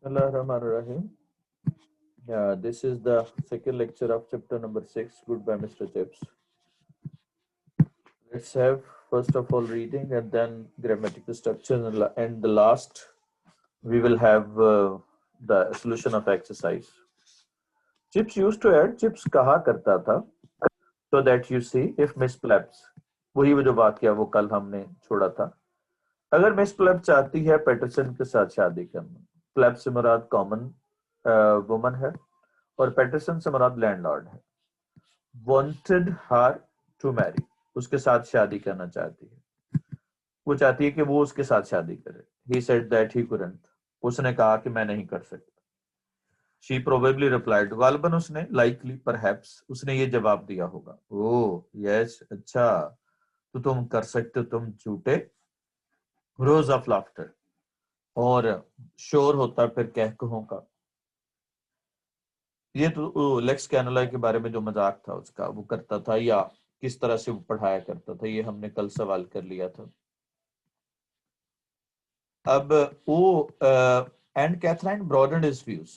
Bismillahirrahmanirrahim. Yeah, this is the second lecture of chapter number 6. Goodbye, Mr. Chips. Let's have first of all reading and then grammatical structure, and the last we will have the solution of exercise. Chips used to add chips कहा करता था so that you see if Miss Plebs वही वो जो बात किया वो कल हमने छोड़ा था अगर मिस प्लेब चाहती है पैटरसन के साथ शादी करना प्लेब से मुराद कॉमन वुमन है और पैटरसन से मुराद लैंडलॉर्ड है wanted her to marry उसके साथ शादी करना चाहती है वो चाहती है कि वो उसके साथ शादी करे he said that he couldn't उसने कहा कि मैं नहीं कर सकता she probably replied गालबन उसने likely perhaps उसने ये जवाब दिया होगा ओह यस अच्छा तो तुम कर सकते हो तुम झूठे रोज ऑफ लाफ्टर और शोर होता फिर कह कहों का ये तो लेक्स कैनोला के बारे में जो मजाक था उसका वो करता था या किस तरह से वो पढ़ाया करता था ये हमने कल सवाल कर लिया था अब वो एंड कैथराइन ब्रॉडन हिज व्यूज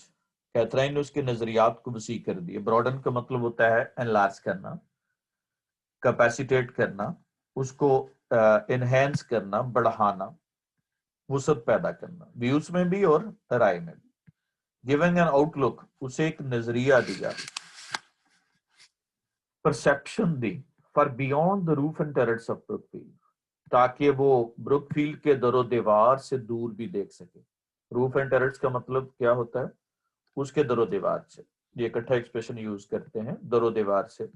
कैथराइन ने उसके नजरियात को वसी कर दिए ब्रॉडन का मतलब होता है एनलार्ज करना कैपेसिटेट करना उसको एनहेंस करना बढ़ाना वसत पैदा करना व्यूज में भी और राय में भी गिविंग एन आउटलुक उसे एक नजरिया दिया perception the far beyond the roof and turrets of Brookfield ताकि वो ब्रुकफील्ड के दरो दीवार से दूर भी देख सके रूफ एंड टेरेट्स का मतलब क्या होता है उसके दरो दीवार से ये इकट्ठा एक्सप्रेशन यूज करते हैं दरो दीवार से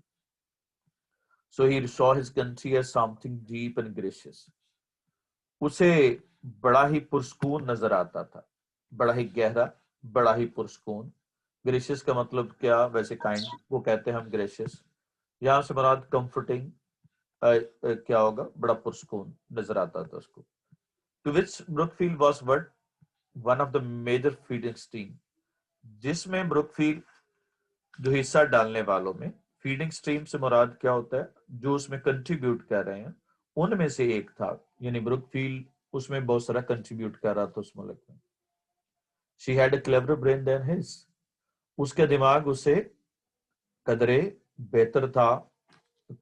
so he saw his country as something deep and gracious उसे बड़ा ही पुरस्कून नजर आता था बड़ा ही गहरा बड़ा ही पुरस्कून ग्रेशियस का मतलब क्या वैसे काइंड वो कहते हैं हम ग्रेशियस यहाँ से मुराद कंफर्टिंग क्या होगा बड़ा पुरस्कून नजर आता था उसको to which Brookfield was what one of the major feeding stream जिसमें ब्रुकफील्ड जो हिस्सा डालने वालों में फीडिंग स्ट्रीम से मुराद क्या होता है जो उसमें कंट्रीब्यूट कर रहे हैं उनमें से एक था यानी ब्रुकफील्ड उसमें बहुत सारा कंट्रीब्यूट कर रहा था उस मुल्क में she had a clever brain than his उसके दिमाग उससे कदरे बेहतर था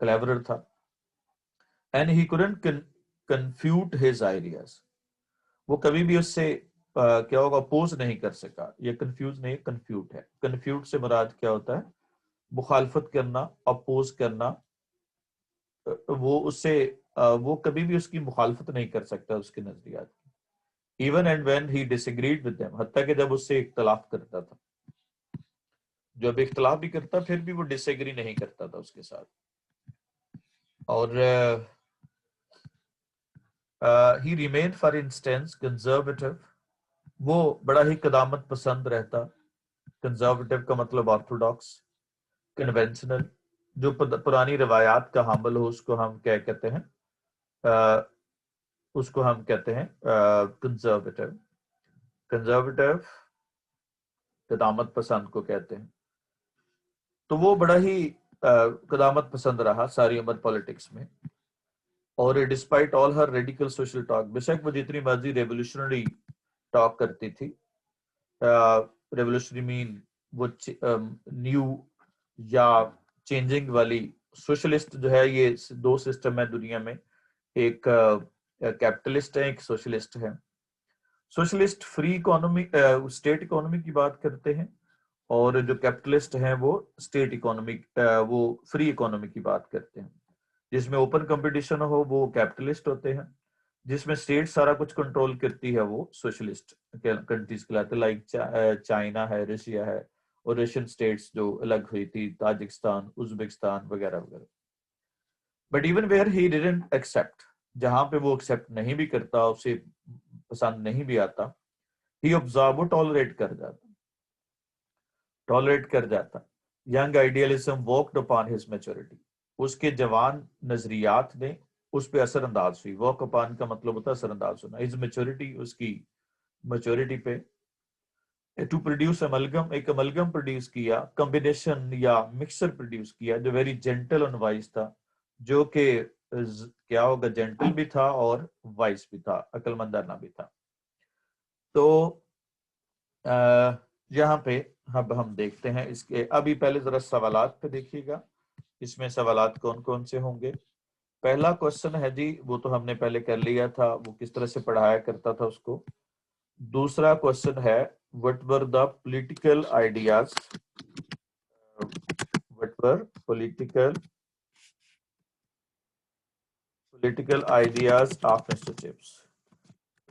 क्लेवर था and he couldn't confute his ideas वो कभी भी उससे क्या होगा अपोज नहीं कर सका ये कंफ्यूज नहीं कन्फ्यूट है कन्फ्यूट से मुराद क्या होता है मुखालफत करना अपोज करना वो उससे वो कभी भी उसकी मुखालफत नहीं कर सकता उसके नजरियात की even and when he disagreed with them हत्ता कि जब उससे इख्तलाफ करता था जब इख्तलाफ भी करता फिर भी वो डिसएग्री नहीं करता था उसके साथ और he remain for instance conservative वो बड़ा ही कदामत पसंद रहता कंजर्वेटिव का मतलब ऑर्थोडॉक्स कन्वेंशनल जो पुरानी रवायात का हामिल हो उसको हम क्या कहते हैं उसको हम कहते हैं कंजर्वेटिव कंजर्वेटिव कदामत पसंद को कहते हैं तो वो बड़ा ही कदामत पसंद रहा सारी उम्र पॉलिटिक्स में और डिस्पाइट ऑल हर रेडिकल सोशल टॉक बेशक वो जितनी मर्जी रेवोल्यूशनरी टॉक करती थी रेवोल्यूशनरी मीन वो न्यू या चेंजिंग वाली सोशलिस्ट जो है ये दो सिस्टम है दुनिया में एक कैपिटलिस्ट है एक सोशलिस्ट है socialist free economy state economy की बात करते हैं और जो कैपिटलिस्ट हैं वो स्टेट इकोनॉमी वो फ्री इकोनॉमी की बात करते हैं जिसमें ओपन कंपटीशन हो वो कैपिटलिस्ट होते हैं जिसमें स्टेट सारा कुछ कंट्रोल करती है वो सोशलिस्ट कंट्रीज कहलाते लाइक चाइना है रशिया है और रशियन स्टेट्स जो अलग हुई थी ताजिकिस्तान उज्बेकिस्तान वगैरह वगैरह but even where he didn't accept जहां पे वो एक्सेप्ट नहीं भी करता उसे पसंद नहीं भी आता ही ऑब्जर्व वो टॉलरेट कर जाता young idealism walked upon his maturity उसके जवान नजरियात ने उस पर असरअंदाज हुई वॉक अपॉन का मतलब होता है असरअंदाज होना हिज मैच्योरिटी उसकी मैच्योरिटी पे टू प्रोड्यूस अमलगम एक अमलगम प्रोड्यूस किया कॉम्बिनेशन या मिक्सर प्रोड्यूस किया जो वेरी जेंटल एंड वाइज था जो कि क्या होगा जेंटल भी था और वाइज भी था अक्लमंदाना भी था तो यहाँ पे अब हम देखते हैं इसके, अभी पहले जरा सवालात पे देखिएगा, इसमें सवालात कौन कौन से होंगे। पहला क्वेश्चन है जी, वो तो हमने पहले कर लिया था, वो किस तरह से पढ़ाया करता था उसको। दूसरा क्वेश्चन है what were the political ideas, what were political ideas of mister chips.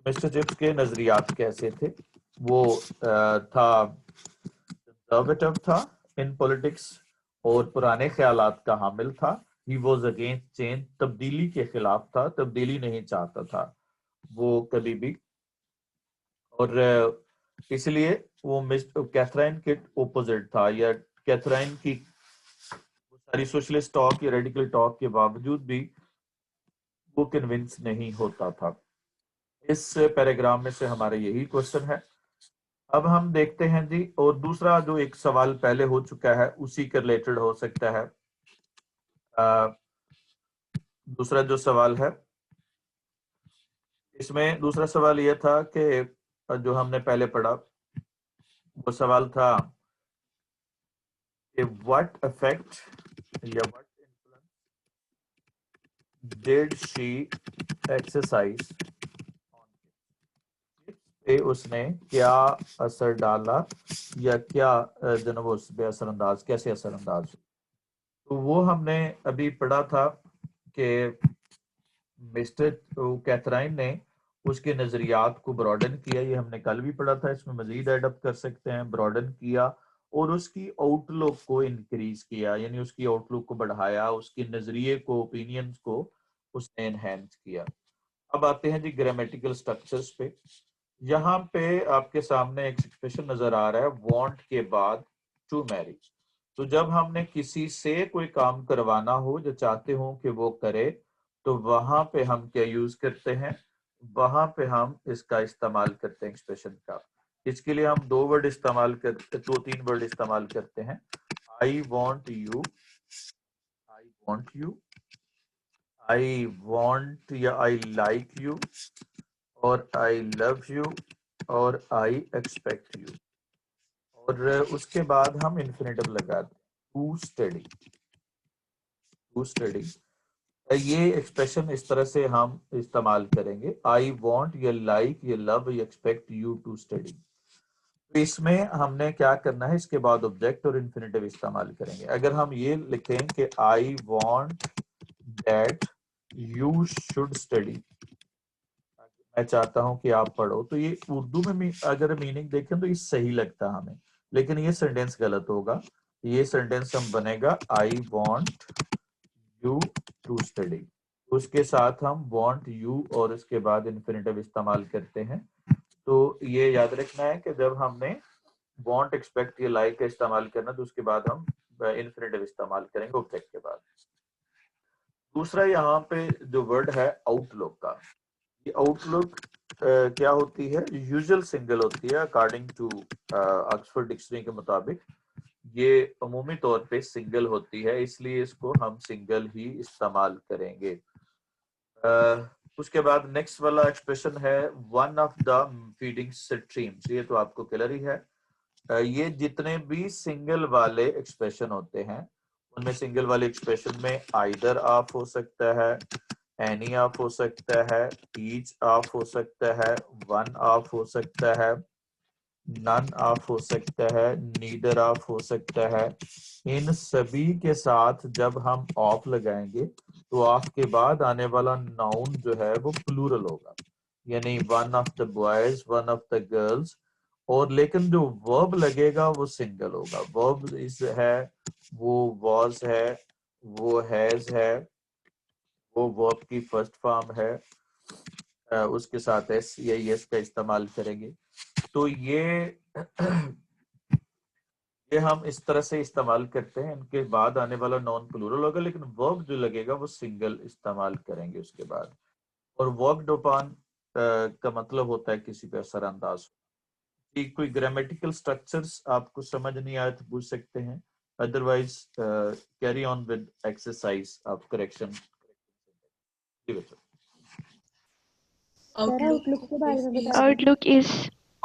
Mister chips के नजरियात कैसे थे, वो था कंजर्वेटिव था इन पॉलिटिक्स और पुराने ख्यालात का हामिल था। ही वॉज अगेंस्ट चेंज, तब्दीली के खिलाफ था, तब्दीली नहीं चाहता था वो कभी भी। और इसलिए वो मिस्टर कैथरीन के ओपोजिट था, या कैथरीन की सारी सोशलिस्ट टॉक या रेडिकल टॉक के बावजूद भी वो कन्विंस नहीं होता था। इस पैराग्राफ में से हमारा यही क्वेश्चन है। अब हम देखते हैं जी, और दूसरा जो एक सवाल पहले हो चुका है उसी के रिलेटेड हो सकता है। दूसरा जो सवाल है, इसमें दूसरा सवाल यह था कि जो हमने पहले पढ़ा, वो सवाल था कि व्हाट इफेक्ट या what influence did she exercise पे, उसने क्या असर डाला या क्या जनब उस पे असरअंदाज, कैसे असरअंदाज। तो वो हमने अभी पढ़ा था कि मिस्टर कैथराइन ने उसके नजरियात को ब्रॉडन किया, ये हमने कल भी पढ़ा था, इसमें मजीद एडअप कर सकते हैं, ब्रॉडन किया और उसकी आउटलुक को इंक्रीज किया, यानी उसकी आउटलुक को बढ़ाया, उसके नजरिए को, ओपिनियंस को उसने एनहेंस किया। अब आते हैं जी ग्रामेटिकल स्ट्रक्चर्स पे। यहाँ पे आपके सामने एक एक्सप्रेशन नजर आ रहा है, वांट के बाद टू मैरी। तो जब हमने किसी से कोई काम करवाना हो, जो चाहते हो कि वो करे, तो वहां पे हम क्या यूज करते हैं, वहां पे हम इसका इस्तेमाल करते हैं एक्सप्रेशन का। इसके लिए हम दो वर्ड इस्तेमाल करते, दो तीन वर्ड इस्तेमाल करते हैं। आई want you, I want you, I want या आई लाइक यू, और आई लव यू, और आई एक्सपेक्ट यू। और उसके बाद हम इन्फिनेटिव लगाते हैं, टू स्टडी, टू स्टडी। ये एक्सप्रेशन इस तरह से हम इस्तेमाल करेंगे, आई वॉन्ट, या लाइक, या लव, या एक्सपेक्ट यू टू स्टडी। तो इसमें हमने क्या करना है, इसके बाद ऑब्जेक्ट और इन्फिनेटिव इस्तेमाल करेंगे। अगर हम ये लिखें कि I want that you should study, मैं चाहता हूं कि आप पढ़ो, तो ये उर्दू में अगर मीनिंग देखें तो ये सही लगता है हमें, लेकिन ये सेंटेंस गलत होगा। ये सेंटेंस हम बनेगा I want you to study, उसके साथ हम वांट यू और उसके बाद इन्फिनेटिव इस्तेमाल करते हैं। तो ये याद रखना है कि जब हमने वांट, एक्सपेक्ट या लाइक का इस्तेमाल करना, तो उसके बाद हम इन्फिनेटिव इस्तेमाल करेंगे ऑब्जेक्ट के बाद। दूसरा यहाँ पे जो वर्ड है आउटलुक का, ये आउटलुक क्या होती है, यूजुअल सिंगल होती है अकॉर्डिंग टू ऑक्सफोर्ड डिक्शनरी के मुताबिक। ये अमूमी तौर पे सिंगल होती है, इसलिए इसको हम सिंगल ही इस्तेमाल करेंगे। उसके बाद नेक्स्ट वाला एक्सप्रेशन है one of the feeding streams, ये तो आपको क्लियर ही है। ये जितने भी सिंगल वाले एक्सप्रेशन होते हैं, उनमें सिंगल वाले एक्सप्रेशन में आइदर ऑफ हो सकता है, एनी ऑफ हो सकता है, ईच ऑफ हो सकता है, वन ऑफ हो सकता है, नन ऑफ हो सकता है, नीदर ऑफ हो सकता है। इन सभी के साथ जब हम ऑफ लगाएंगे तो ऑफ के बाद आने वाला नाउन जो है वो प्लूरल होगा, यानी one of the boys, one of the girls. और लेकिन जो वर्ब लगेगा वो सिंगल होगा। वर्ब इस है, वो वॉज है, वो हैज है, वो वर्ब की फर्स्ट फॉर्म है, उसके साथ एस या यस का इस्तेमाल करेंगे। तो ये हम इस तरह से इस्तेमाल करते हैं। इनके बाद आने वाला नॉन प्लूरल होगा, लेकिन वर्ब जो लगेगा वो सिंगल इस्तेमाल करेंगे उसके बाद। और वर्क डोपान का मतलब होता है किसी पे असरअंदाज। कोई ग्रामेटिकल स्ट्रक्चर्स आपको समझ नहीं आए तो पूछ सकते हैं, otherwise carry on with exercise of correction. Outlook is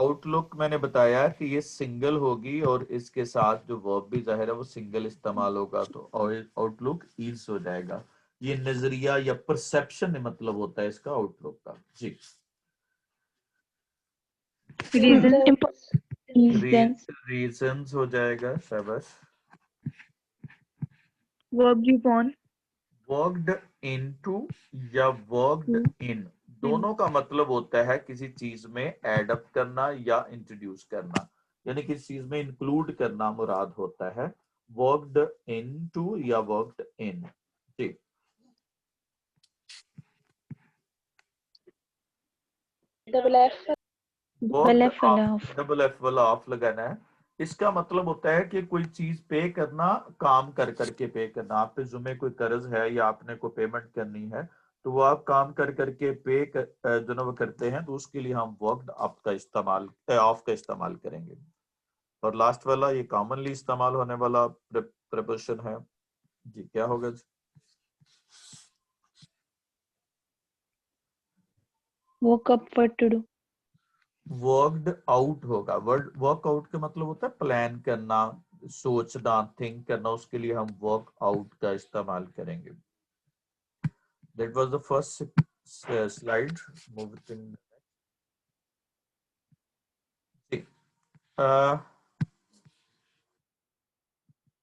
outlook मैंने बताया कि ये सिंगल होगी और इसके साथ जो वर्ब भी जाहिर है वो सिंगल इस्तेमाल होगा, तो आउटलुक इज हो जाएगा। ये नजरिया या परसेप्शन मतलब होता है इसका आउटलुक का। जी रीजंस रीजंस हो जाएगा, शाबाश। वर्ब ऑन वर्कड इनटू या वर्कड इन, दोनों का मतलब होता है किसी चीज में एड अप करना या इंट्रोड्यूस करना, यानी किसी चीज में इंक्लूड करना मुराद होता है वर्कड इनटू या वर्कड इन। जी डबल एफ वाला ऑफ लगाना है। इसका मतलब होता है कि कोई चीज पे करना, काम कर करके पे करना। आप पे जुमे कोई कर्ज है या आपने कोई पेमेंट करनी है, तो वो आप काम कर करके जो ना वो करते हैं, तो उसके लिए हम वर्कड ऑफ का इस्तेमाल करेंगे। और लास्ट वाला ये कॉमनली इस्तेमाल होने वाला प्रीपोजिशन है। जी क्या होगा जी? woke up for to do worked out होगा। वर्ड वर्क आउट का मतलब होता है प्लान करना, सोचना, थिंक करना, उसके लिए हम वर्क आउट का इस्तेमाल करेंगे। That was the first slide. Moving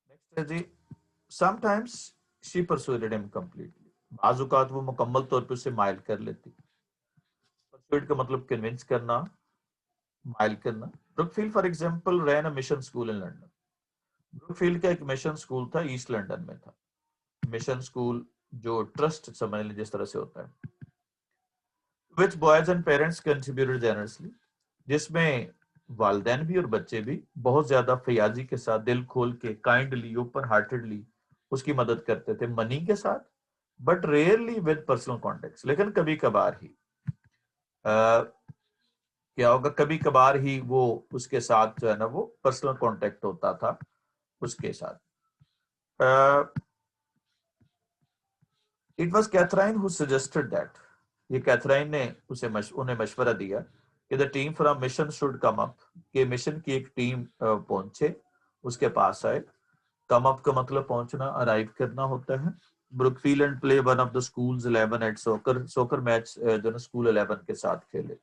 next है जी, sometimes she persuaded him completely, बाज़ औक़ात वो मुकम्मल तौर पे उसे माइल कर लेती। परसुएड का मतलब कन्विंस करना, माइल करना। Brookfield for example ran a mission school in London. Brookfield का एक मिशन स्कूल था, ईस्ट लंदन में था। मिशन स्कूल जो ट्रस्ट समझ लीजिए जिस तरह से होता है। Which boys and parents contributed generously, जिसमें वालदैन भी और बच्चे भी बहुत ज्यादा फयाजी के साथ, दिल खोल के, काइंडली, ओपन हार्टेडली उसकी मदद करते थे, मनी के साथ, but rarely with personal contact, लेकिन कभी कभार ही क्या होगा, कभी कभार ही वो उसके साथ जो है ना वो पर्सनल कॉन्टेक्ट होता था उसके साथ। It was Catherine who suggested that, ये कैथराइन ने उन्हें मशवरा दिया कि the team from mission should come up, कि मिशन की एक टीम पहुंचे, उसके पास आए। कम अप का मतलब पहुंचना, अराइव करना होता है। Brookfield and play one of the schools 11 at soccer, soccer match जो ना स्कूल 11 के साथ खेले।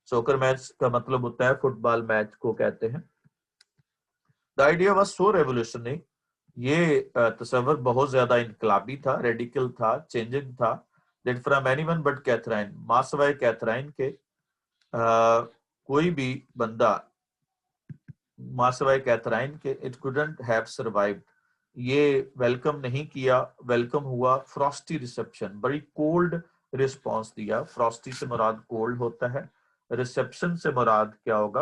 सोकर मैच का मतलब होता है फुटबॉल मैच को कहते हैं। The idea was so revolutionary, ये तस्वर बहुत ज्यादा इनकलाबी था, रेडिकल था, चेंजिंग था, that from anyone but Catherine, मां सवाए कैथराइन के कोई भी बंदा, मां सवाए कैथराइन के, इट कुडंट हैव सर्वाइव्ड, ये वेलकम नहीं किया, वेलकम हुआ फ्रॉस्टी रिसेप्शन, बड़ी कोल्ड रिस्पॉन्स दिया। फ्रॉस्टी से मुराद कोल्ड होता है, रिसेप्शन से मुराद क्या होगा,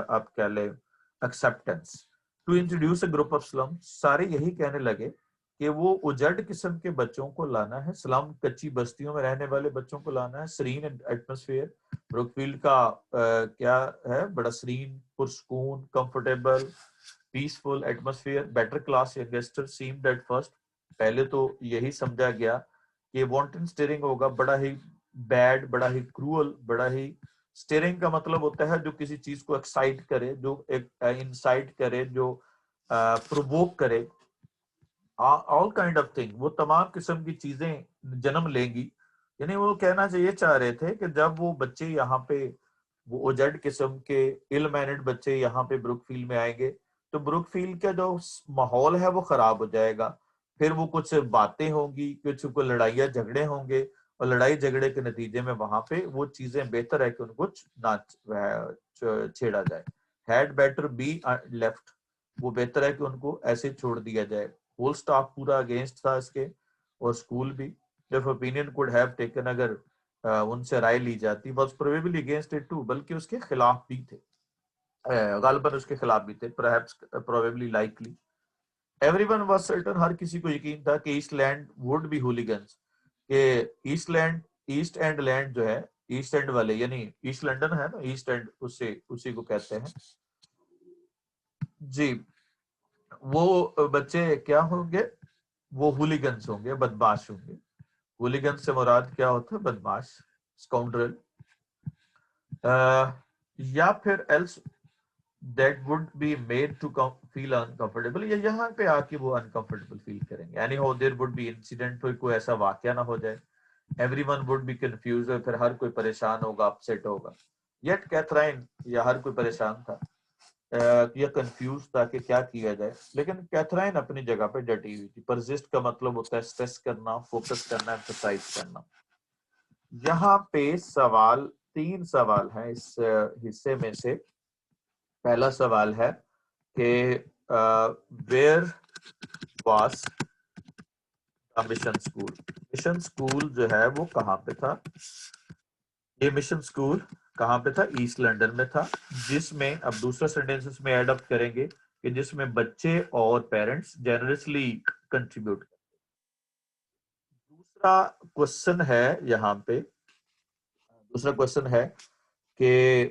आप कह ले acceptance. To introduce a group of slum, सारे यही कहने लगे कि वो उजड़ किस्म के बच्चों को लाना है, स्लम कच्ची बस्तियों में रहने वाले बच्चों को लाना है, सीरीन एटमॉस्फेयर। ब्रुकफील्ड का क्या है, बड़ा सीरीन, पुरसकून, comfortable, peaceful atmosphere. Better class youngster seemed at first, पहले तो यही समझा गया कि वांटन स्टीयरिंग होगा, बड़ा ही बैड, बड़ा ही क्रूअल, बड़ा ही, स्टीयरिंग का मतलब होता है जो किसी चीज को एक्साइट करे, जो एक इंसाइट करे, जो प्रोवोक करे, ऑल काइंड ऑफ थिंग, वो तमाम किस्म की चीजें जन्म लेंगी। यानी वो कहना चाहिए चाह रहे थे कि जब वो बच्चे यहाँ पे, वो उजड़ किस्म के इल मैनेड बच्चे यहाँ पे ब्रुकफील्ड में आएंगे, तो ब्रुकफील्ड का जो माहौल है वो खराब हो जाएगा। फिर वो कुछ बातें होंगी, कुछ को लड़ाइयाँ झगड़े होंगे, और लड़ाई झगड़े के नतीजे में वहां पे वो चीजें बेहतर है कि उनको ना छेड़ा जाए। हैड बेटर बी लेफ्ट, वो बेहतर है कि उनको ऐसे छोड़ दिया जाए। होल स्टाफ पूरा अगेंस्ट था इसके, और स्कूल भी। If opinion could have taken, अगर उनसे राय ली जाती, was probably against it too, बल्कि उसके खिलाफ भी थे, गालिबन उसके खिलाफ भी थे, perhaps probably likely. Everyone was certain, हर किसी को यकीन था कि east land would be hooligans, कि east land, east end land जो है, ईस्ट एंड वाले यानी ईस्ट लंदन है ना, ईस्ट एंड उससे उसी को कहते हैं जी। वो बच्चे क्या होंगे, वो हुलिगन्स होंगे, बदमाश होंगे। हुलिगन से मुराद क्या होता है, बदमाश, स्काउंड्रल। या फिर else that would be made to feel uncomfortable, या यहाँ पे आके वो uncomfortable feel करेंगे। यानी हो there would be incident, कोई ऐसा वाकया ना हो जाए, everyone would be confused, और फिर हर कोई परेशान होगा, अपसेट होगा। yet कैथराइन, या हर कोई परेशान था या कंफ्यूज था कि क्या किया जाए, लेकिन कैथराइन अपनी जगह पे डटी हुई थी। परसिस्ट का मतलब होता है स्ट्रेस करना, फोकस करना, एम्फसाइज करना। यहाँ पे सवाल, 3 सवाल हैं इस हिस्से में से। पहला सवाल है कि where was the mission school. Mission school जो है वो कहाँ पे था? ये मिशन स्कूल कहाँ पे था? ईस्ट लंदन में था, जिसमें, अब दूसरा सेंटेंस इसमें ऐड अप करेंगे कि जिसमें बच्चे और पेरेंट्स जेनरसली कंट्रीब्यूट। दूसरा क्वेश्चन है यहाँ पे, दूसरा क्वेश्चन है कि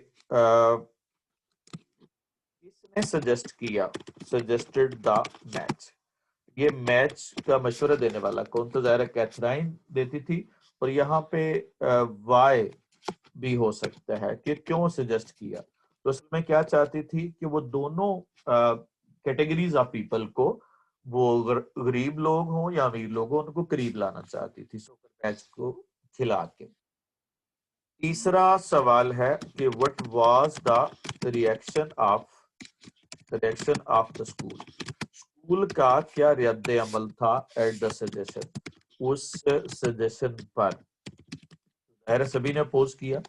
किसने सजेस्ट किया, सजेस्टेड द मैच। ये मैच का मशवरा देने वाला कौन था? जाहिर है कैथराइन देती थी। और यहाँ पे वाई भी हो सकता है कि क्यों सजेस्ट किया। तो उसमें क्या चाहती थी कि वो दोनों कैटेगरीज ऑफ पीपल को, वो गरीब लोग हों या अमीर लोग हों, उनको करीब लाना चाहती थी सोकर मैच को खिला के। तीसरा सवाल है कि what was the reaction of the school. School का क्या रद्द अमल था एट द सजेशन, उस सजेशन पर। सभी ने अपोज किया,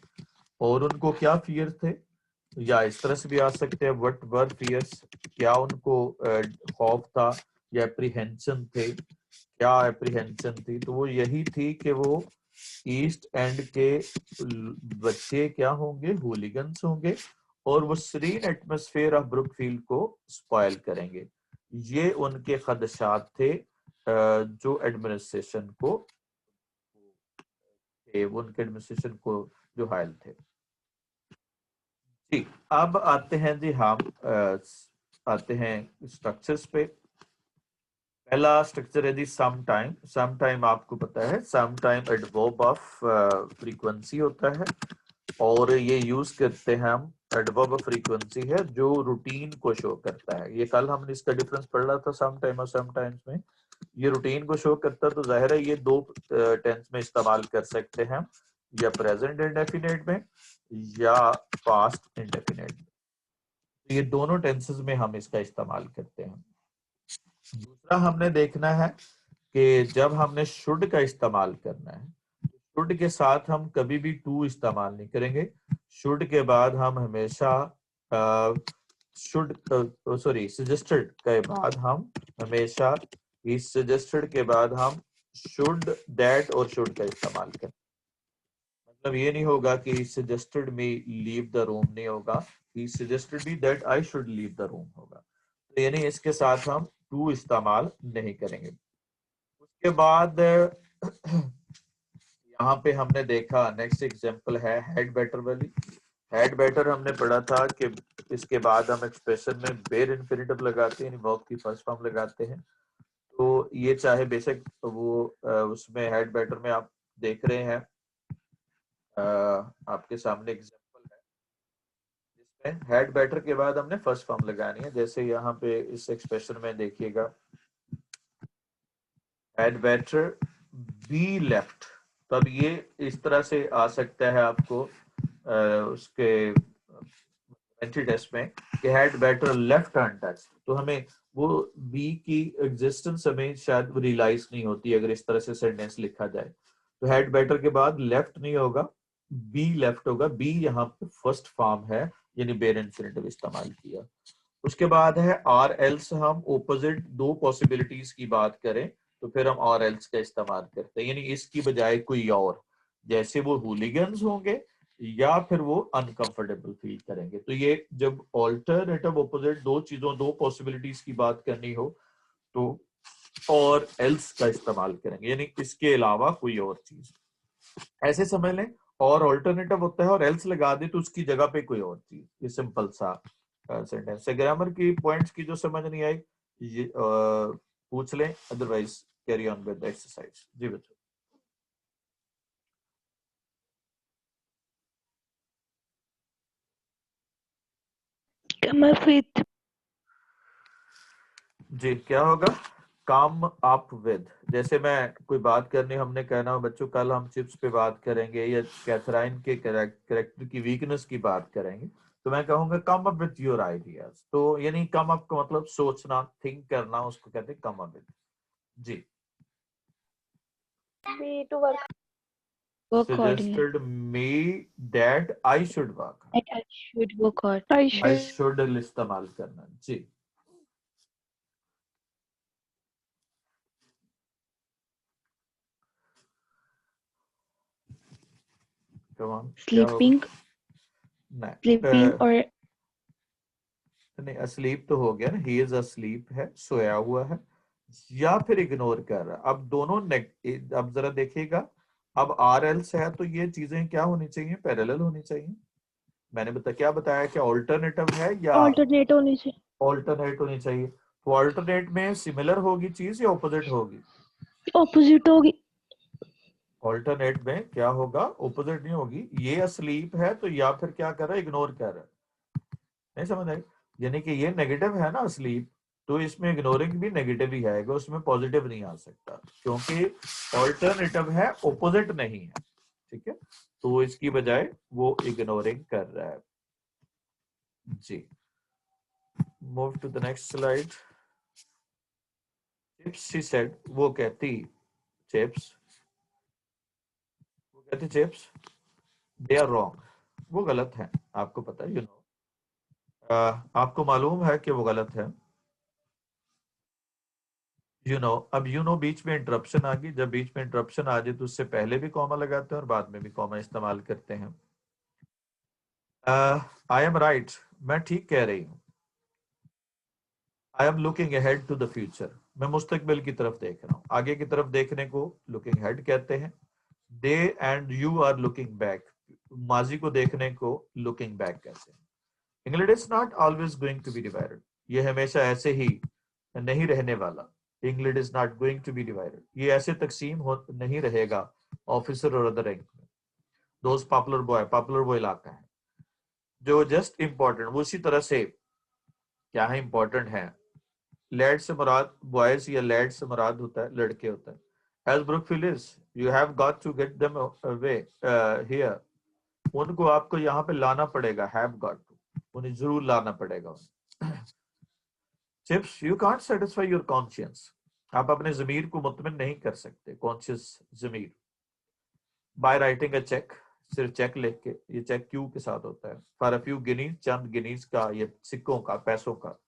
और उनको क्या फियर थे, या इस तरह से भी आ सकते हैं व्हाट वर फियर्स, क्या उनको खौफ था या एप्रीहेंशन थे, क्या एप्रीहेंशन थी। तो वो यही थी कि वो ईस्ट एंड के बच्चे क्या होंगे, हुलिगन्स होंगे, और वो सीरीन एटमॉस्फेयर ऑफ ब्रुकफील्ड को स्पॉइल करेंगे। ये उनके खदशात थे जो एडमिनिस्ट्रेशन को थे, वो उनके एडमिनिस्ट्रेशन को जो हायल थे। जी, अब आते हैं जी हम आते हैं स्ट्रक्चर्स पे। पहला स्ट्रक्चर है जी सम टाइम। सम टाइम आपको पता है, some time adverb of frequency होता है, और ये यूज करते हैं हम, एडवर्ब ऑफ फ्रीक्वेंसी है जो रूटीन को शो करता है। ये कल हमने इसका डिफरेंस पढ़ रहा था सम टाइम और सम टाइम्स में। ये रूटीन को शो करता है, तो जाहिर है ये दो टेंस में इस्तेमाल कर सकते हैं, या प्रेजेंट इंडेफिनिट में या पास्ट इंडेफिनिट में। तो ये दोनों टेंसेस में हम इसका इस्तेमाल करते हैं। दूसरा हमने देखना है कि जब हमने शुड का इस्तेमाल करना है, शुड के साथ हम कभी भी टू इस्तेमाल नहीं करेंगे। शुड के बाद हम हमेशा शुड सॉरी सजेस्टेड के बाद हम हमेशा इस सजेस्टेड के बाद हम शुड, दैट और शुड का इस्तेमाल करें। मतलब ये नहीं होगा कि he suggested me leave the room, नहीं होगा, he suggested me that I should leave the room होगा। तो यानी इसके साथ हम टू इस्तेमाल नहीं करेंगे। उसके बाद यहाँ पे हमने देखा नेक्स्ट एग्जांपल है हैड बेटर वाली। हैड बेटर हमने पढ़ा था कि इसके बाद हम एक्सप्रेशन में बेर इन्फिनिटिव लगाते हैं, वर्ब की फर्स्ट फॉर्म लगाते हैं। तो ये चाहे बेशक वो उसमें हैड बेटर में आप देख रहे हैं, आपके सामने एग्जांपल है जिसमें हैड बेटर के बाद हमने फर्स्ट फॉर्म लगानी है। जैसे यहाँ पे इस एक्सप्रेशन में देखिएगा, हैड बेटर बी लेफ्ट। तब ये इस तरह से आ सकता है आपको उसके टेस्ट में कि हैड बेटर लेफ्ट अनटच्ड। तो हमें वो बी की एग्जिस्टेंस हमें शायद रियलाइज नहीं होती अगर इस तरह से सेंटेंस लिखा जाए। तो हैड बेटर के बाद लेफ्ट नहीं होगा, बी लेफ्ट होगा। बी यहाँ पे फर्स्ट फॉर्म है, यानी बेर इन्फिनिटिव इस्तेमाल किया। उसके बाद है आर एल्स। हम ओपोजिट दो पॉसिबिलिटीज की बात करें तो फिर हम आर एल्स का इस्तेमाल करते हैं, यानी इसकी बजाय कोई और, जैसे वो हुलिगन्स होंगे या फिर वो अनकंफर्टेबल फील करेंगे। तो ये जब ऑल्टरनेटिव ओपोजिट दो चीजों, दो पॉसिबिलिटीज की बात करनी हो तो और एल्स का इस्तेमाल करेंगे, यानी इसके अलावा कोई और चीज। ऐसे समझ लें, और ऑल्टरनेटिव होता है और एल्स लगा दे तो उसकी जगह पे कोई और चीज। ये सिंपल सा सेंटेंस है। ग्रामर की पॉइंट्स की जो समझ नहीं आई ये पूछ लें, otherwise carry on with the exercise. जी बच्चों। Come up with. जी क्या होगा? Come up with. जैसे मैं कोई बात करनी, हमने कहना बच्चों कल हम चिप्स पे बात करेंगे या कैथराइन के कैरेक्टर की वीकनेस की बात करेंगे, तो मैं कहूंगा कम अप विद योर आइडियाज। तो यानी कम अप का मतलब सोचना, थिंक करना, उसको कहते हैं कम अप विद। जी। Me to work. Work accordingly. Suggested me that I should work. That I should work hard. I I should. should इस्तेमाल करना। जी। Come on, क्या होगा? Sleeping. नहीं, Sleeping or नहीं asleep तो हो गया ना, he is asleep है, सोया हुआ है, या फिर इग्नोर कर रहा है। अब दोनों अब जरा देखिएगा, अब आर एल्स है तो ये चीजें क्या होनी चाहिए? पैरेलल होनी चाहिए। मैंने क्या बताया कि ऑल्टरनेटिव है या Alternate होनी चाहिए. ऑल्टरनेट होनी चाहिए। तो ऑल्टरनेट में सिमिलर होगी चीज या ऑपोजिट होगी? Opposite होगी. ऑल्टरनेट में क्या होगा? ऑपोजिट नहीं होगी। ये asleep है तो या फिर क्या कर रहा है? इग्नोर कर रहा है। नहीं समझ आई? यानी कि ये नेगेटिव है ना asleep, तो इसमें इग्नोरिंग भी नेगेटिव ही आएगा, उसमें पॉजिटिव नहीं आ सकता, क्योंकि ऑल्टरनेटिव है, ऑपोजिट नहीं है। ठीक है, तो इसकी बजाय वो इग्नोरिंग कर रहा है। जी, move to the next slide. Chips she said, वो कहती, चिप्स वो कहती, चिप्स दे आर रॉन्ग, वो गलत है। आपको पता है, आपको मालूम है कि वो गलत है। अब बीच में इंटरप्शन आ गई। जब बीच में इंटरप्शन आ जाए तो उससे पहले भी कॉमा लगाते हैं और बाद में भी कॉमा इस्तेमाल करते हैं। आई एम राइट, मैं ठीक कह रही हूँ। I am looking ahead to the future, मैं मुस्तकबिल की तरफ देख रहा हूँ। आगे की तरफ देखने को लुकिंग हेड कहते हैं। They and you are looking back, माजी को देखने को लुकिंग बैक कहते हैं। England is not always going to be divided, ये हमेशा ऐसे ही नहीं रहने वाला। England is not going to be divided, ये ऐसे तकसीम हो नहीं रहेगा ऑफिसर और अदर रैंक में। दोस्त पॉपुलर बॉय इलाका है जो जस्ट इंपॉर्टेंट, वो उसी तरह से क्या है? इंपॉर्टेंट है। लैड से मुराद बॉयज या लैड से मुराद होता है लड़के होता है। As Brookfield is, you have got to get them away here, उनको आपको यहाँ पे लाना पड़ेगा। हैव गॉट टू, उन्हें जरूर लाना पड़ेगा। Chips, you can't satisfy your conscience, आप अपने जमीर को मुतमिन नहीं कर सकते, कॉन्शियस जमीर। बाय राइटिंग अ चेक, सिर्फ चेक लिख के, ये चेक क्यू के साथ होता है, फॉर अ फ्यू गिनीज, चंद गिनीज का, ये सिक्कों का, पैसों का।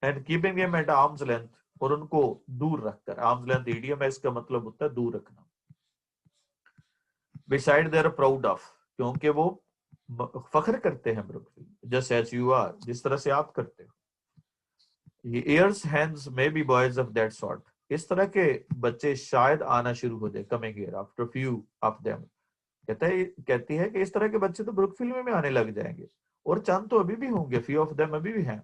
And keeping them at arm's length, और उनको दूर रखकर। आर्म्स लेंथ इडियम है, इसका मतलब होता है दूर रखना। बिसाइड देयर प्राउड ऑफ, क्योंकि वो फख्र करते हैं Brookfield. Just as you are, जिस तरह से आप करते हो। Ears, hands may be boys of that sort, इस तरह के बच्चे शायद आना शुरू हो जाए, coming here after few of them. कहती है कि इस तरह के बच्चे तो ब्रुकफील्ड में आने लग जाएंगे, और चंद तो अभी भी होंगे, फ्यू ऑफ देम अभी भी हैं।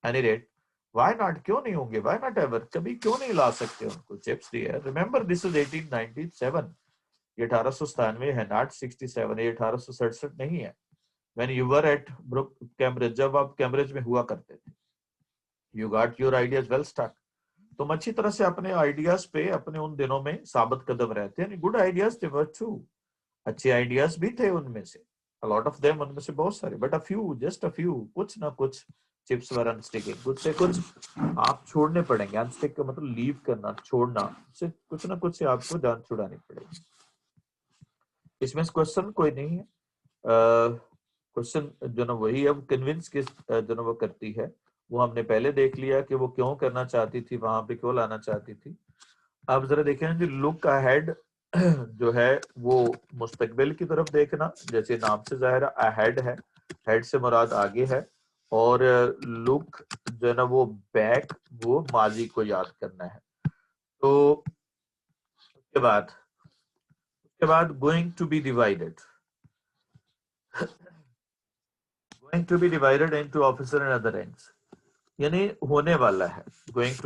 एनी रेट, व्हाई नॉट, क्यों नहीं होंगे? व्हाई नॉट एवर, कभी क्यों नहीं ला सकते उनको? Chips dear, remember this is 1897, ये 1897 है, नॉट 67, ये 1867 नहीं है। When you were at Cambridge, जब आप कैम्ब्रिज में हुआ करते थे। You got your ideas well stuck, तुम अच्छी तरह से अपने आइडियाज पे अपने उन दिनों में साबित कदम रहते हैं। Good ideas they were true, अच्छे आइडियाज भी थे उनमें से, a lot of them, उनमें से बहुत सारे, but a few, just a few, कुछ ना कुछ चिप्स वर अनस्टिकिंग, कुछ से कुछ आप छोड़ने पड़ेंगे। अनस्टिक का मतलब लीव करना, छोड़ना, से कुछ ना कुछ से आपको जान छुड़ानी पड़ेगी। इसमें क्वेश्चन कोई नहीं है, क्वेश्चन जो ना वही है, कन्विंस किस जो ना वो करती है, वो हमने पहले देख लिया कि वो क्यों करना चाहती थी, वहां पे क्यों लाना चाहती थी। अब जरा देखें जो लुक अहेड जो है वो मुस्तकबिल की तरफ देखना, जैसे नाम से जाहिर अहेड है, हेड से मुराद आगे है, और लुक जो है ना वो बैक, वो माजी को याद करना है। तो उसके बाद going to be divided, going to be divided into officer and other ranks, यानी होने वाला है। गोइंग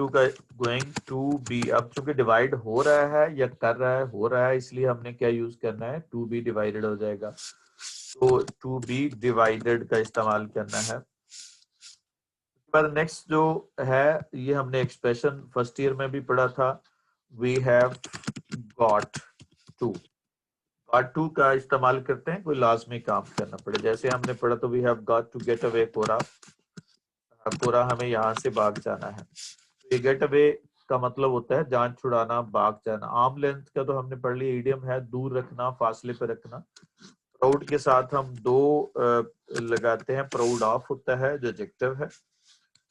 टू बी, अब चूंकि डिवाइड हो रहा है या कर रहा है, हो रहा है, इसलिए हमने क्या यूज करना है? टू बी डिवाइडेड हो जाएगा। तो टू बी डिवाइडेड का इस्तेमाल करना है। पर नेक्स्ट जो है ये हमने एक्सप्रेशन फर्स्ट ईयर में भी पढ़ा था, we have got to. Got to का इस्तेमाल करते हैं कोई लाजमी काम करना पड़े, जैसे हमने पढ़ा तो we have got to get away कोरा, कोरा हमें यहाँ से भाग जाना है। तो ये गेट अवे का मतलब होता है जान छुड़ाना, भाग जाना। आर्म लेंथ का तो हमने पढ़ लिया, इडियम है दूर रखना, फासले पे रखना। प्राउड के साथ हम दो लगाते हैं, प्राउड ऑफ होता है जो एडजेक्टिव है,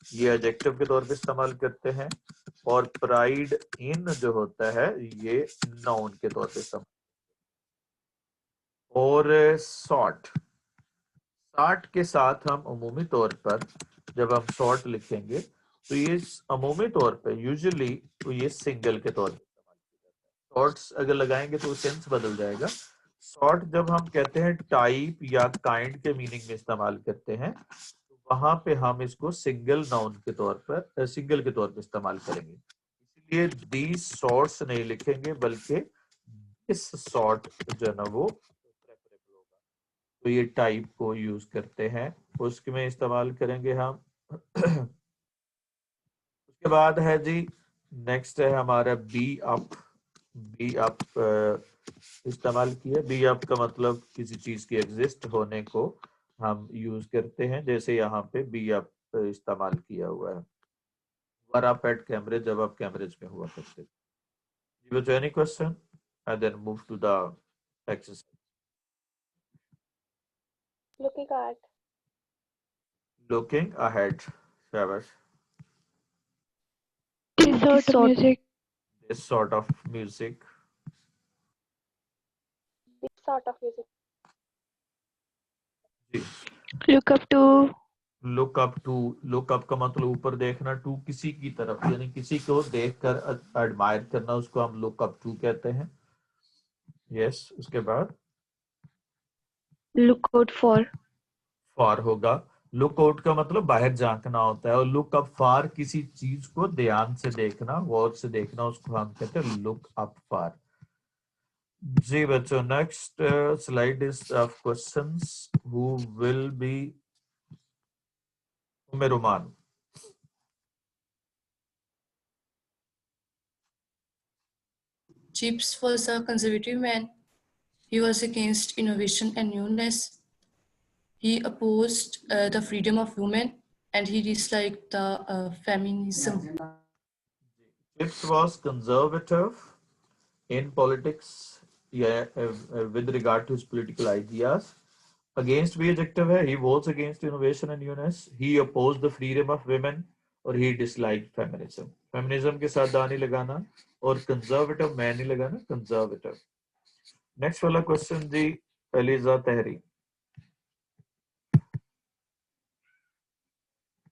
ये एडजेक्टिव के तौर पे इस्तेमाल करते हैं, और प्राइड इन जो होता है ये नाउन के तौर पे इस्तेमाल। और सॉर्ट, सॉर्ट के साथ हम अमूमी तौर पर जब हम सॉर्ट लिखेंगे तो ये अमूमी तौर पे यूजुअली तो ये सिंगल के तौर पे इस्तेमाल किया जाता है। सॉर्ट्स अगर लगाएंगे तो सेंस बदल जाएगा। सॉर्ट जब हम कहते हैं टाइप या काइंड के मीनिंग में इस्तेमाल करते हैं तो वहां पे हम इसको सिंगल नाउन के तौर पर, सिंगल के तौर पर इस्तेमाल करेंगे। इसलिए दीज सॉर्ट्स नहीं लिखेंगे बल्कि इस सॉर्ट जो है ना वो प्रेफरेबल होगा। तो ये टाइप को यूज करते हैं, उसके में इस्तेमाल करेंगे हम। उसके बाद है जी नेक्स्ट है हमारा बी अप। बी अप इस्तेमाल किया। बी अप का मतलब किसी चीज की एग्जिस्ट होने को हम यूज करते हैं, जैसे यहाँ पे बी अप इस्तेमाल किया हुआ है। वर अप एट कैम्ब्रिज, जब आप कैम्ब्रिज में हुआ करते थे। Any question and then move to the exercise. Looking at. Looking ahead. Shabash. This sort of music. This sort of music. This sort of music. जी। Look up to. Look up to. Look up का मतलब ऊपर देखना, to किसी की तरफ, यानी किसी को देखकर admire करना, उसको हम look up to कहते हैं। Yes, उसके बाद Look out for. for होगा। लुक आउट का मतलब बाहर झांकना होता है, और लुक अप फॉर किसी चीज को ध्यान से देखना, गौर से देखना, उसको हम कहते हैं लुक अप फॉर। जी बच्चों, next slide is of questions. Who will be रुमान? Chips was a conservative man. He was against innovation and newness. He opposed the freedom of women, and he disliked the feminism. Chips was conservative in politics, with regard to his political ideas. Against भी adjective है, he was against innovation and newness. He opposed the freedom of women, और he disliked feminism. Feminism के साथ दानी लगाना, और conservative मैं नहीं लगाना, conservative. नेक्स्ट वाला क्वेश्चन जी, Aliza Tahri.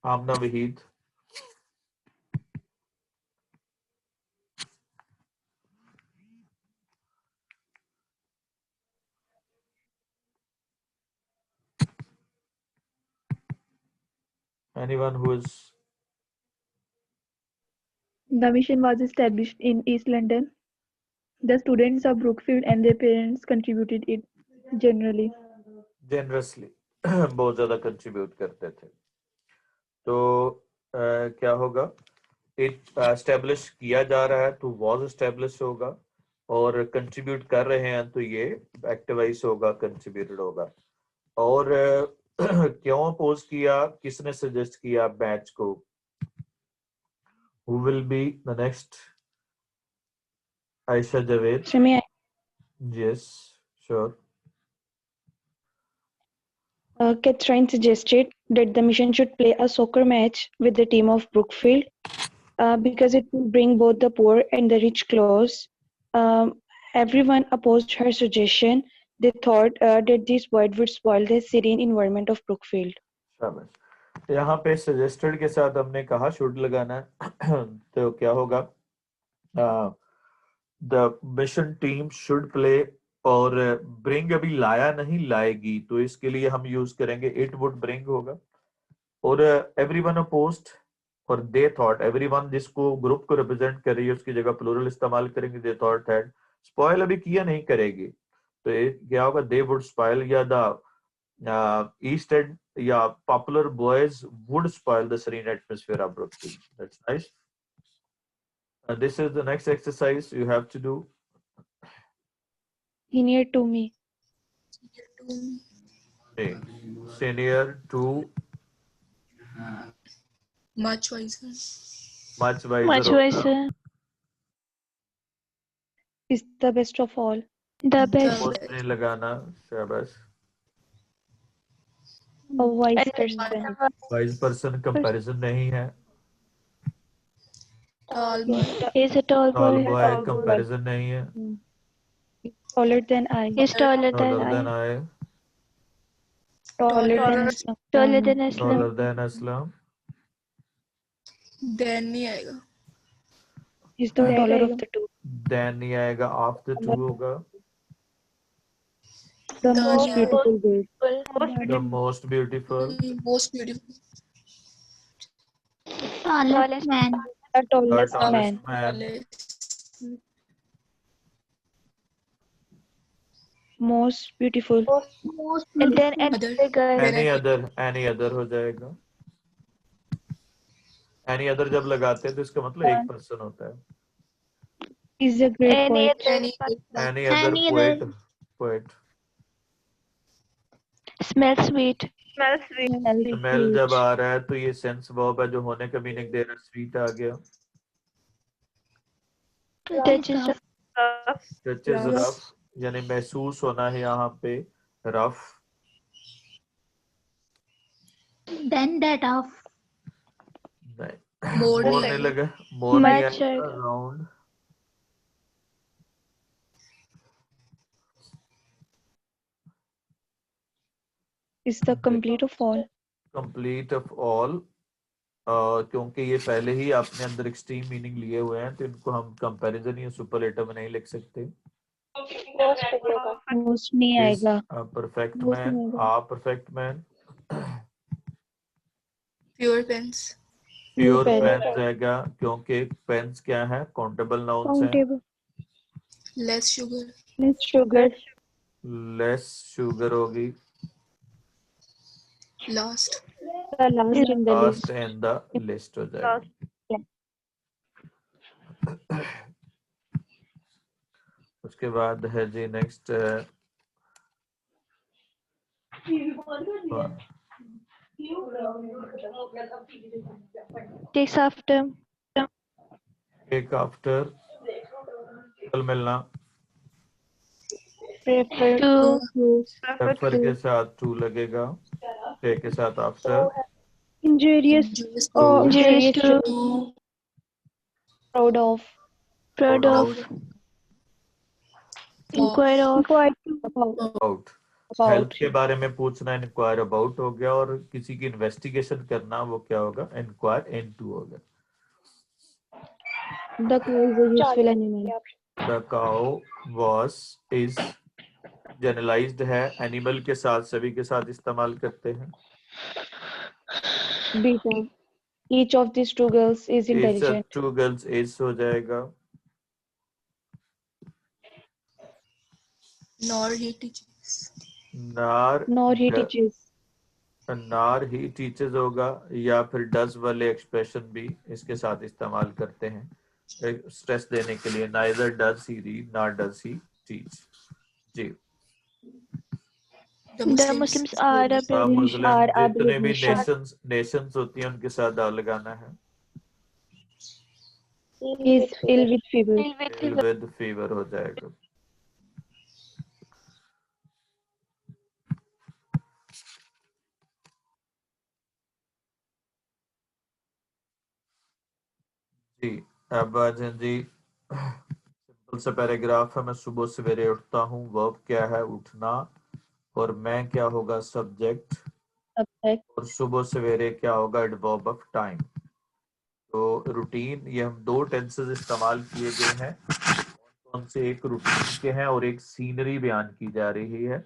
Amna Waheed. Anyone who is The mission was established in East London. The students of Brookfield and their parents contributed it generously. generously बहुत ज्यादा कंट्रीब्यूट करते थे। तो क्या होगा, एस्टेब्लिश किया जा रहा है तो वॉज एस्टेब्लिश होगा, और कंट्रीब्यूट कर रहे हैं तो ये एक्टिवाइज होगा, कंट्रीब्यूटेड होगा। और क्यों अपोज किया, किसने सजेस्ट किया बैच को? Who will be the next? Aisha Javed. Shami, Yes, sure. Catherine suggested that the mission should play a soccer match with the team of Brookfield because it will bring both the poor and the rich close. Everyone opposed her suggestion. They thought that this void would spoil the serene environment of Brookfield. शाबाश। यहाँ पे suggested के साथ हमने कहा should लगाना है तो क्या होगा, the mission team should play, और ब्रिंग अभी लाया नहीं, लाएगी, तो इसके लिए हम यूज करेंगे इट वुड ब्रिंग होगा। और एवरीवन अपोज्ड, और दे थॉट, एवरीवन जिसको ग्रुप को रिप्रेजेंट कर रही है उसकी जगह प्लूरल इस्तेमाल करेंगे, दे थॉट हैड। स्पॉइल अभी किया नहीं करेगी, तो क्या होगा, दे वुड स्पॉइल, या the east and yeah, popular boys would spoil the serene atmosphere of Brookfield. That's nice. This is the next exercise you have to do. Senior to me. Okay. Senior to Much wiser. much wiser. Much wiser. Is the best of all. The best. Most नहीं लगाना, शाबाश. A wise person. Wise person comparison नहीं है. Tall boy. He's a tall Tall boy. boy comparison नहीं है. Taller than I. He's taller Taller than than I. I. Taller than Aslam. Taller than Aslam. Taller than Aslam. Then नहीं आएगा. He's the taller of the two. Then नहीं आएगा. Of the two होगा. The most beautiful girl. The most beautiful. Most beautiful. Tallest man. The The tallest man. tallest man. Tallest. Most beautiful. And then another girl. Any other हो जाएगा. Any other जब लगाते हैं तो इसका मतलब एक person होता है. He's a great Any poet. other. Any other Any poet. other. Poet. Smells sweet. Smell जब आ रहा है तो ये sense verb है जो होने का meaning दे रहा है. Sweet आ गया. Touches of. Touch is rough. यानी महसूस होना है यहाँ पे. Rough. Then that of. नहीं. More More नहीं नहीं लगा. More नहीं Much. आएगा. Round. Is the complete of all. Complete of all. क्योंकि ये पहले ही आपने अंदर एक्सट्रीम मीनिंग लिए हुए हैं तो इनको हम कंपैरिजन या सुपरलेटिव में नहीं लिख सकते. Most नहीं आएगा. Perfect Most man. नहीं आ perfect man. Pure pens. Pure pen. Pens आएगा क्योंकि पेन्स क्या है? काउंटेबल नाउन्स हैं. Countable. Less sugar. Less sugar. Less sugar होगी. Last. The last in the last list. In the list हो जाएगा. उसके बाद है जी नेक्स्ट. Takes after. एक आफ्टर. कल मिलना. Prefer To. प्रेफर के साथ टू लगेगा. टे के साथ after. injurious. Injurious Or Injurious injurious to. to. Proud of. Proud of. Inquire of. Inquire about. About. About. Health के बारे में पूछना इंक्वायर अबाउट हो गया और किसी की इन्वेस्टिगेशन करना वो क्या होगा? इंक्वायर इनटू होगा. The cow is a useful animal. The cow was is generalised है. एनिमल के साथ सभी के साथ इस्तेमाल करते हैं. Beta. Each of these two girls is intelligent. Two girls is हो जाएगा. Nor he teaches. नार. Nor he teaches. नार ही टीचर्स होगा या फिर डज वाले एक्सप्रेशन भी इसके साथ इस्तेमाल करते हैं स्ट्रेस देने के लिए. Neither does he read nor does he teach. जी. The The Muslims are a Muslim are a जितने भी believers. नेशंस होती हैं उनके साथ डाल लगाना है. Is ill with fever. With fever हो जाएगा. जी अब आ जाएं जी. सिंपल सा पैराग्राफ है. मैं सुबह सवेरे उठता हूँ. वर्ब क्या है? उठना. और मैं क्या होगा? सब्जेक्ट. Subject. और सुबह सवेरे क्या होगा? Adverb of time. तो रूटीन ये हम दो टेंसेस इस्तेमाल किए गए हैं. कौन से? एक रूटीन के हैं और एक सीनरी बयान की जा रही है.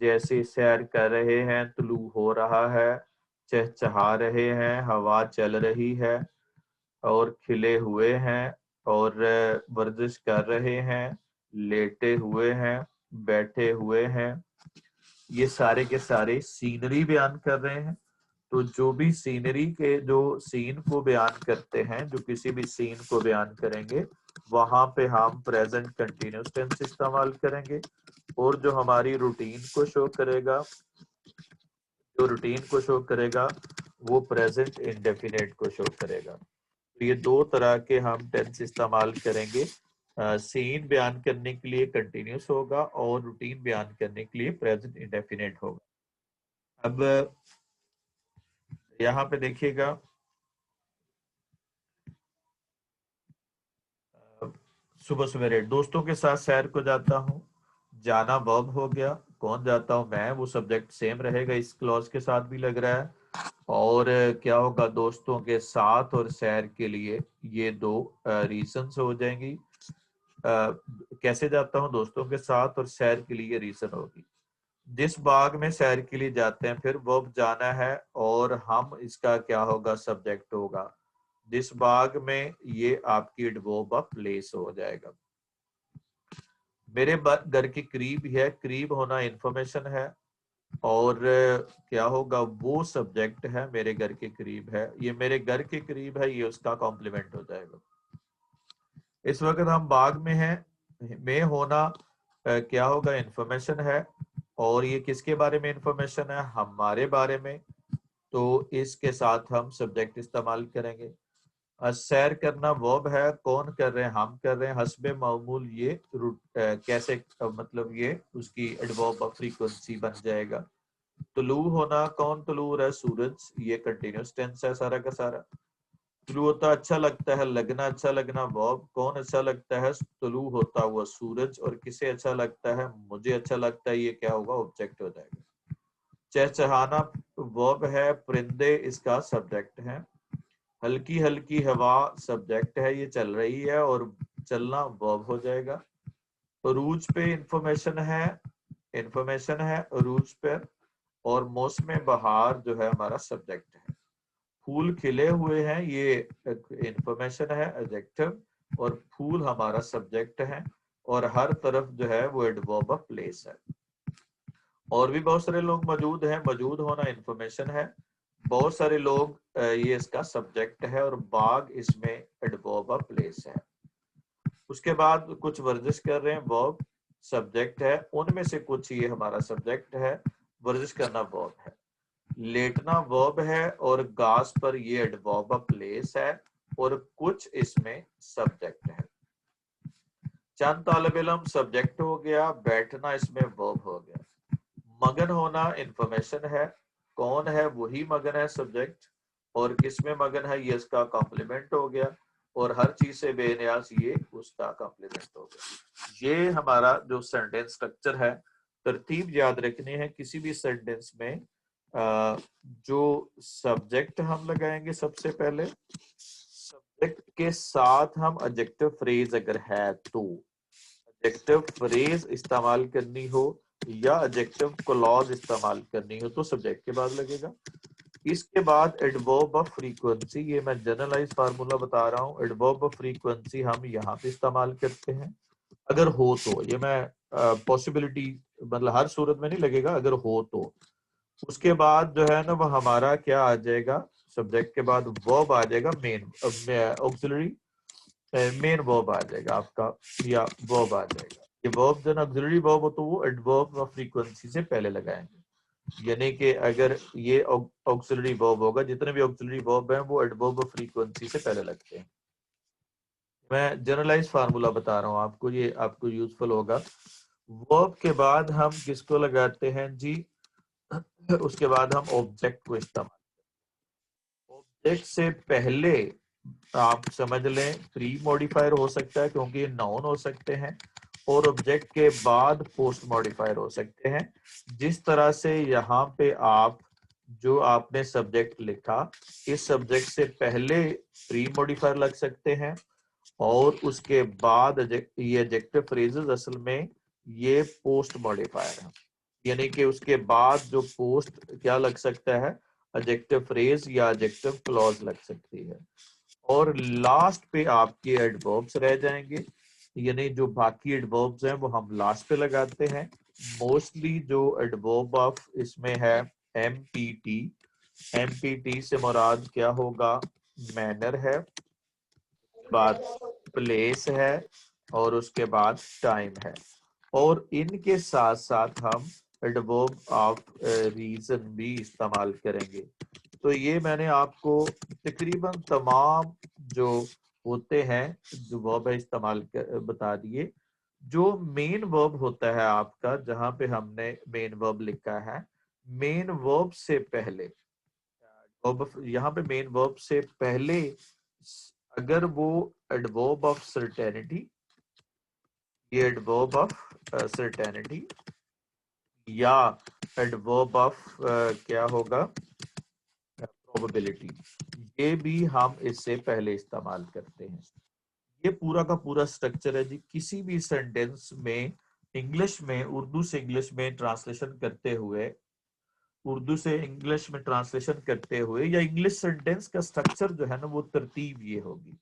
जैसे सैर कर रहे हैं, तुलू हो रहा है, चहचहा रहे हैं, हवा चल रही है, और खिले हुए हैं, और वर्जिश कर रहे हैं, लेटे हुए हैं, बैठे हुए हैं. ये सारे के सारे सीनरी बयान कर रहे हैं। तो जो भी सीनरी के जो सीन को बयान करते हैं, जो किसी भी सीन को बयान करेंगे, वहां पे हम प्रेजेंट कंटिन्यूस टेंस इस्तेमाल करेंगे। और जो हमारी रूटीन को शो करेगा, जो रूटीन को शो करेगा वो प्रेजेंट इंडेफिनिट को शो करेगा। तो ये दो तरह के हम टेंस इस्तेमाल करेंगे। सीन बयान करने के लिए कंटिन्यूस होगा और रूटीन बयान करने के लिए प्रेजेंट इंडेफिनिट होगा। अब यहाँ पे देखिएगा, सुबह सवेरे दोस्तों के साथ सैर को जाता हूँ। जाना वर्ब हो गया, कौन जाता हूँ मैं, वो सब्जेक्ट सेम रहेगा, इस क्लॉज के साथ भी लग रहा है। और क्या होगा, दोस्तों के साथ और सैर के लिए ये दो रीजंस हो जाएंगी। कैसे जाता हूँ, दोस्तों के साथ, और सैर के लिए रीजन होगी। जिस बाग में सैर के लिए जाते हैं, फिर वर्ब जाना है और हम इसका क्या होगा, सब्जेक्ट होगा। जिस बाग में, ये आपकी एडवर्ब ऑफ प्लेस हो जाएगा। मेरे घर के करीब है, करीब होना इंफॉर्मेशन है, और क्या होगा, वो सब्जेक्ट है, मेरे घर के करीब है। ये मेरे घर के करीब है, ये उसका कॉम्प्लीमेंट हो जाएगा। इस वक्त हम बाग में हैं, में होना क्या होगा, इंफॉर्मेशन है, और ये किसके बारे में इंफॉर्मेशन है, हमारे बारे में। तो इसके साथ हम सब्जेक्ट इस्तेमाल करेंगे। सैर करना वर्ब है, कौन कर रहे हैं, हम कर रहे हैं। हस्बे मामूल, ये कैसे मतलब ये उसकी एडवर्ब ऑफ फ्रीक्वेंसी बन जाएगा। तुलू होना, कौन तुलू हो रहा है, सूरज, ये कंटिन्यूस टेंस है सारा का सारा। तुलू होता अच्छा लगता है, लगना अच्छा लगना वर्ब, कौन अच्छा लगता है, तुलू होता हुआ सूरज, और किसे अच्छा लगता है, मुझे अच्छा लगता है, ये क्या होगा, ऑब्जेक्ट हो जाएगा। चहचहाना वर्ब है, परिंदे इसका सब्जेक्ट है। हल्की हल्की हवा सब्जेक्ट है, ये चल रही है, और चलना वर्ब हो जाएगा। अरूज पे इंफॉर्मेशन है, अरूज पर, और मौसम बहार जो है हमारा सब्जेक्ट है। फूल खिले हुए हैं, ये इंफॉर्मेशन है, एडजेक्टिव, और फूल हमारा सब्जेक्ट है, और हर तरफ जो है वो एडवर्ब ऑफ प्लेस है। और भी बहुत सारे लोग मौजूद हैं, मौजूद होना इंफॉर्मेशन है, बहुत सारे लोग ये इसका सब्जेक्ट है, और बाग इसमें एडवर्ब ऑफ प्लेस है। उसके बाद कुछ वर्जिश कर रहे हैं, वर्ब सब्जेक्ट है, उनमें से कुछ ये हमारा सब्जेक्ट है, वर्जिश करना वर्ब है। लेटना वर्ब है, और घास पर ये एडवर्ब ऑफ प्लेस है, और कुछ इसमें सब्जेक्ट है। चंद तालिब इल्म सब्जेक्ट हो गया, बैठना इसमें वर्ब हो गया। मगन होना इंफॉर्मेशन है, कौन है, वही मगन है सब्जेक्ट, और किसमें मगन है, ये इसका कॉम्प्लीमेंट हो गया, और हर चीज से बेनियाज, ये उसका कॉम्प्लीमेंट हो गया। ये हमारा जो सेंटेंस स्ट्रक्चर है, तरतीब याद रखनी है किसी भी सेंटेंस में। जो सब्जेक्ट हम लगाएंगे, सबसे पहले सब्जेक्ट के साथ हम एडजेक्टिव फ्रेज अगर है तो एडजेक्टिव फ्रेज इस्तेमाल करनी हो, या एडजेक्टिव क्लॉज इस्तेमाल करनी हो, तो सब्जेक्ट के बाद लगेगा। इसके बाद एडवर्ब ऑफ फ्रीक्वेंसी, ये मैं जनरलाइज फार्मूला बता रहा हूँ। एडवर्ब ऑफ फ्रीक्वेंसी हम यहाँ पे इस्तेमाल करते हैं अगर हो तो, ये मैं पॉसिबिलिटी मतलब हर सूरत में नहीं लगेगा, अगर हो तो। उसके बाद जो है ना, वो हमारा क्या आ जाएगा, सब्जेक्ट के बाद वर्ब आ जाएगा, मेन ऑक्सिलरी मेन वर्ब आ जाएगा आपका, या वर्ब आ जाएगा। ये वर्ब जो ना ऑक्सिलरी वर्ब हो, तो वो एडवर्ब ऑफ फ्रीक्वेंसी से पहले लगाएंगे। यानी कि अगर ये ऑक्सिलरी वर्ब होगा, जितने भी ऑक्सिलरी वर्ब हैं वो एडवर्ब ऑफ फ्रीक्वेंसी से पहले लगते हैं। मैं जनरलाइज फार्मूला बता रहा हूँ आपको, ये आपको यूजफुल होगा। वर्ब के बाद हम किसको लगाते हैं जी, उसके बाद हम ऑब्जेक्ट को इस्तेमाल। ऑब्जेक्ट से पहले आप समझ लें प्री मॉडिफायर हो सकता है, क्योंकि ये नाउन हो सकते हैं, और ऑब्जेक्ट के बाद पोस्ट मॉडिफायर हो सकते हैं। जिस तरह से यहाँ पे आप जो आपने सब्जेक्ट लिखा, इस सब्जेक्ट से पहले प्री मॉडिफायर लग सकते हैं, और उसके बाद ये एडजेक्टिव फ्रेजेस असल में ये पोस्ट मॉडिफायर है। यानी कि उसके बाद जो पोस्ट क्या लग सकता है, एडजेक्टिव फ्रेज या एडजेक्टिव क्लॉज लग सकती है। और लास्ट पे आपके एडवर्ब्स रह जाएंगे, यानी जो बाकी एडवर्ब्स हैं वो हम लास्ट पे लगाते हैं, मोस्टली जो एडवर्ब ऑफ इसमें है एमपीटी, एमपीटी से मुराद क्या होगा, मैनर है, बाद प्लेस है और उसके बाद टाइम है। और इनके साथ साथ हम एडवर्ब ऑफ रीजन भी इस्तेमाल करेंगे। तो ये मैंने आपको तकरीबन तमाम जो होते हैं जो वर्ब है इस्तेमाल बता दिए। जो मेन वर्ब होता है आपका, जहां पे हमने मेन वर्ब लिखा है, मेन वर्ब से पहले यहाँ पे मेन वर्ब से पहले अगर वो एडवर्ब ऑफ सर्टेनिटी, ये एडवर्ब ऑफ सर्टेनिटी या एडवर्ब ऑफ क्या होगा, प्रोबेबिलिटी, ये भी हम इससे पहले इस्तेमाल करते हैं। ये पूरा का पूरा स्ट्रक्चर है जी। किसी भी सेंटेंस में इंग्लिश में उर्दू से इंग्लिश में ट्रांसलेशन करते हुए, उर्दू से इंग्लिश में ट्रांसलेशन करते हुए, या इंग्लिश सेंटेंस का स्ट्रक्चर जो है ना, वो तरतीब ये होगी।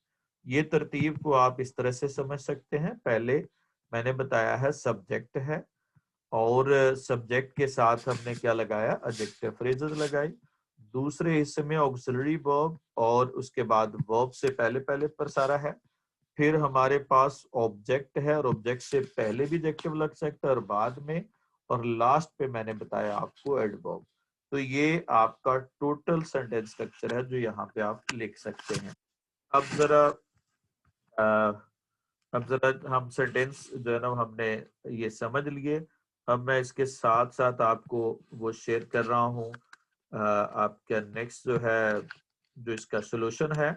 ये तरतीब को आप इस तरह से समझ सकते हैं। पहले मैंने बताया है सब्जेक्ट है, और सब्जेक्ट के साथ हमने क्या लगाया, एडजेक्टिव फ्रेजेस लगाई। दूसरे हिस्से में ऑक्सिलरी वर्ब, और उसके बाद वर्ब से पहले पहले पर सारा है। फिर हमारे पास ऑब्जेक्ट है, और ऑब्जेक्ट से पहले भी एडजेक्टिव लग सकता है और बाद में, और लास्ट पे मैंने बताया आपको एडवर्ब। तो ये आपका टोटल सेंटेंस स्ट्रक्चर है जो यहाँ पे आप लिख सकते हैं। अब जरा हम सेंटेंस जो है ना हमने ये समझ लिए। अब मैं इसके साथ साथ आपको वो शेयर कर रहा हूँ आपका नेक्स्ट जो है, जो इसका सोल्यूशन है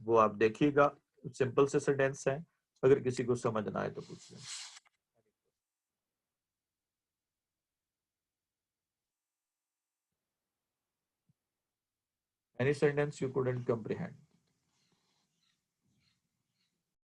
वो आप देखिएगा। सिंपल से सेंटेंस है, अगर किसी को समझ ना आए तो पूछ लें। Any sentence you couldn't comprehend?